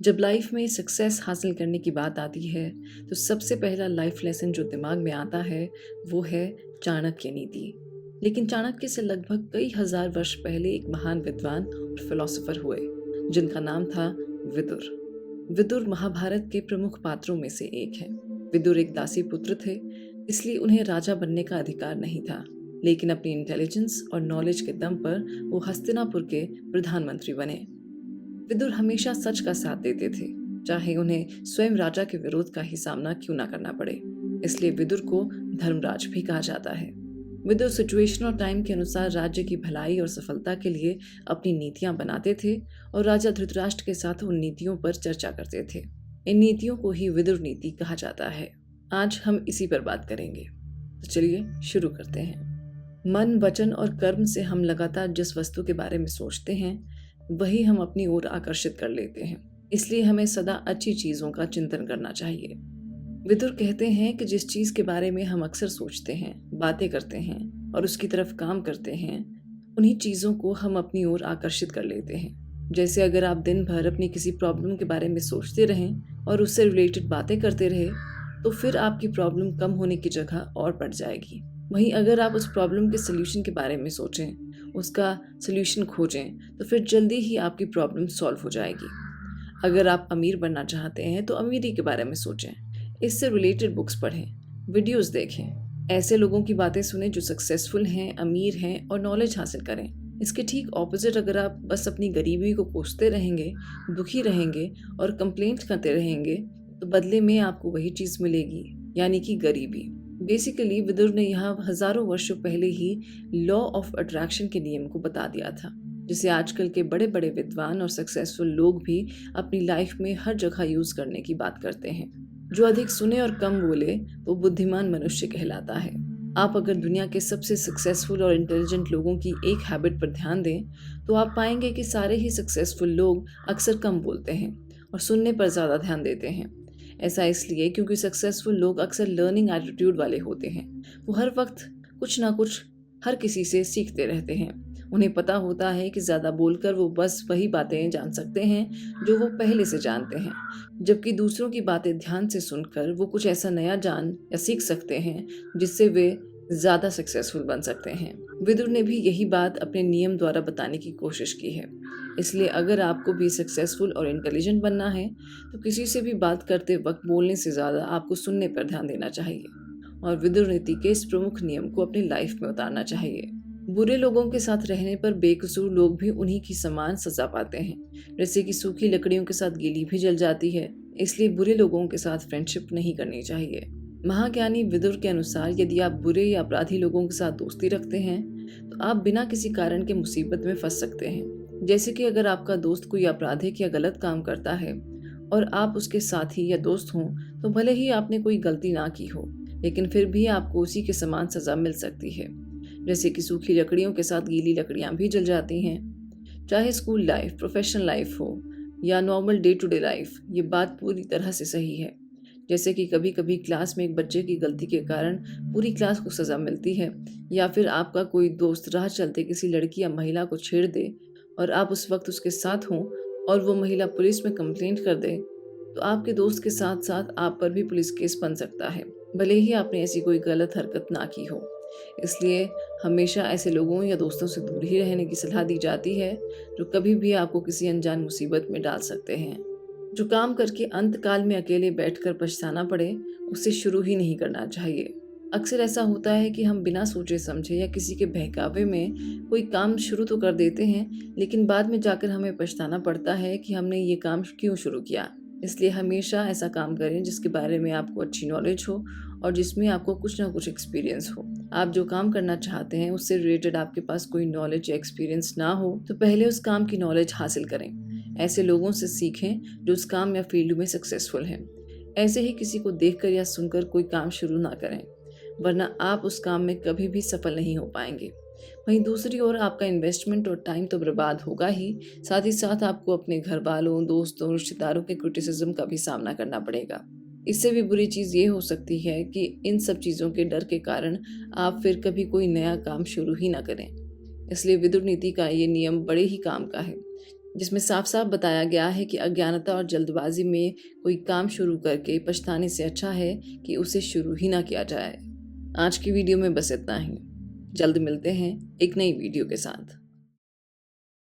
जब लाइफ में सक्सेस हासिल करने की बात आती है तो सबसे पहला लाइफ लेसन जो दिमाग में आता है वो है चाणक्य नीति। लेकिन चाणक्य से लगभग कई हजार वर्ष पहले एक महान विद्वान और फिलोसोफर हुए जिनका नाम था विदुर। विदुर महाभारत के प्रमुख पात्रों में से एक है। विदुर एक दासी पुत्र थे, इसलिए उन्हें राजा बनने का अधिकार नहीं था, लेकिन अपनी इंटेलिजेंस और नॉलेज के दम पर वो हस्तिनापुर के प्रधानमंत्री बने। विदुर हमेशा सच का साथ देते थे, चाहे उन्हें स्वयं राजा के विरोध का ही सामना क्यों ना करना पड़े। इसलिए विदुर को धर्मराज भी कहा जाता है। विदुर सिचुएशन और टाइम के अनुसार राज्य की भलाई और सफलता के लिए अपनी नीतियां बनाते थे और राजा धृतराष्ट्र के साथ उन नीतियों पर चर्चा करते थे। इन नीतियों को ही विदुर नीति कहा जाता है। आज हम इसी पर बात करेंगे, तो चलिए शुरू करते हैं। मन, वचन और कर्म से हम लगातार जिस वस्तु के बारे में सोचते हैं वही हम अपनी ओर आकर्षित कर लेते हैं। इसलिए हमें सदा अच्छी चीजों का चिंतन करना चाहिए। विदुर कहते हैं कि जिस चीज के बारे में हम अक्सर सोचते हैं, बातें करते हैं और उसकी तरफ काम करते हैं, उन्हीं चीजों को हम अपनी ओर आकर्षित कर लेते हैं। जैसे अगर आप दिन भर अपनी किसी प्रॉब्लम के बारे में सोचते रहें और उससे रिलेटेड बातें करते रहे तो फिर आपकी प्रॉब्लम कम होने की जगह और बढ़ जाएगी। वहीं अगर आप उस प्रॉब्लम के सोल्यूशन के बारे में सोचें, उसका सोल्यूशन खोजें, तो फिर जल्दी ही आपकी प्रॉब्लम सॉल्व हो जाएगी। अगर आप अमीर बनना चाहते हैं तो अमीरी के बारे में सोचें, इससे रिलेटेड बुक्स पढ़ें, वीडियोस देखें, ऐसे लोगों की बातें सुनें जो सक्सेसफुल हैं, अमीर हैं और नॉलेज हासिल करें। इसके ठीक ऑपोजिट अगर आप बस अपनी गरीबी को कोसते रहेंगे, दुखी रहेंगे और कंप्लेंट करते रहेंगे तो बदले में आपको वही चीज़ मिलेगी, यानी कि गरीबी। बेसिकली विदुर ने यहाँ हजारों वर्षों पहले ही लॉ ऑफ अट्रैक्शन के नियम को बता दिया था, जिसे आजकल के बड़े बड़े विद्वान और सक्सेसफुल लोग भी अपनी लाइफ में हर जगह यूज करने की बात करते हैं। जो अधिक सुने और कम बोले वो बुद्धिमान मनुष्य कहलाता है। आप अगर दुनिया के सबसे सक्सेसफुल और इंटेलिजेंट लोगों की एक हैबिट पर ध्यान दें तो आप पाएंगे कि सारे ही सक्सेसफुल लोग अक्सर कम बोलते हैं और सुनने पर ज़्यादा ध्यान देते हैं। ऐसा इसलिए क्योंकि सक्सेसफुल लोग अक्सर लर्निंग एटीट्यूड वाले होते हैं। वो हर वक्त कुछ ना कुछ हर किसी से सीखते रहते हैं। उन्हें पता होता है कि ज़्यादा बोलकर वो बस वही बातें जान सकते हैं जो वो पहले से जानते हैं, जबकि दूसरों की बातें ध्यान से सुनकर वो कुछ ऐसा नया जान या सीख सकते हैं जिससे वे ज़्यादा सक्सेसफुल बन सकते हैं। विदुर ने भी यही बात अपने नियम द्वारा बताने की कोशिश की है। इसलिए अगर आपको भी सक्सेसफुल और इंटेलिजेंट बनना है तो किसी से भी बात करते वक्त बोलने से ज़्यादा आपको सुनने पर ध्यान देना चाहिए और विदुर नीति के इस प्रमुख नियम को अपनी लाइफ में उतारना चाहिए। बुरे लोगों के साथ रहने पर बेकसूर लोग भी उन्हीं की समान सजा पाते हैं। जैसे कि सूखी लकड़ियों के साथ गीली भी जल जाती है, इसलिए बुरे लोगों के साथ फ्रेंडशिप नहीं करनी चाहिए। महाज्ञानी विदुर के अनुसार यदि आप बुरे या अपराधी लोगों के साथ दोस्ती रखते हैं तो आप बिना किसी कारण के मुसीबत में फंस सकते हैं। जैसे कि अगर आपका दोस्त कोई आपराधिक या गलत काम करता है और आप उसके साथी या दोस्त हों तो भले ही आपने कोई गलती ना की हो, लेकिन फिर भी आपको उसी के समान सजा मिल सकती है। जैसे कि सूखी लकड़ियों के साथ गीली लकड़ियां भी जल जाती हैं। चाहे स्कूल लाइफ, प्रोफेशनल लाइफ हो या normal day to day life, ये बात पूरी तरह से सही है। जैसे कि कभी कभी क्लास में एक बच्चे की गलती के कारण पूरी क्लास को सज़ा मिलती है, या फिर आपका कोई दोस्त राह चलते किसी लड़की या महिला को छेड़ दे और आप उस वक्त उसके साथ हों और वो महिला पुलिस में कंप्लेंट कर दे, तो आपके दोस्त के साथ साथ आप पर भी पुलिस केस बन सकता है, भले ही आपने ऐसी कोई गलत हरकत ना की हो। इसलिए हमेशा ऐसे लोगों या दोस्तों से दूर ही रहने की सलाह दी जाती है जो कभी भी आपको किसी अनजान मुसीबत में डाल सकते हैं। जो काम करके अंत काल में अकेले बैठकर पछताना पड़े, उसे शुरू ही नहीं करना चाहिए। अक्सर ऐसा होता है कि हम बिना सोचे समझे या किसी के बहकावे में कोई काम शुरू तो कर देते हैं, लेकिन बाद में जाकर हमें पछताना पड़ता है कि हमने ये काम क्यों शुरू किया। इसलिए हमेशा ऐसा काम करें जिसके बारे में आपको अच्छी नॉलेज हो और जिसमें आपको कुछ ना कुछ एक्सपीरियंस हो। आप जो काम करना चाहते हैं उससे रिलेटेड आपके पास कोई नॉलेज या एक्सपीरियंस ना हो तो पहले उस काम की नॉलेज हासिल करें। ऐसे लोगों से सीखें जो उस काम या फील्ड में सक्सेसफुल हैं। ऐसे ही किसी को देखकर या सुनकर कोई काम शुरू ना करें, वरना आप उस काम में कभी भी सफल नहीं हो पाएंगे। वहीं दूसरी ओर आपका इन्वेस्टमेंट और टाइम तो बर्बाद होगा ही साथ आपको अपने घर वालों, दोस्तों, रिश्तेदारों के क्रिटिसिज्म का भी सामना करना पड़ेगा। इससे भी बुरी चीज़ ये हो सकती है कि इन सब चीज़ों के डर के कारण आप फिर कभी कोई नया काम शुरू ही ना करें। इसलिए विदुर नीति का ये नियम बड़े ही काम का है। जिसमें साफ-साफ बताया गया है कि अज्ञानता और जल्दबाजी में कोई काम शुरू करके पछताने से अच्छा है कि उसे शुरू ही ना किया जाए। आज की वीडियो में बस इतना ही। जल्द मिलते हैं एक नई वीडियो के साथ।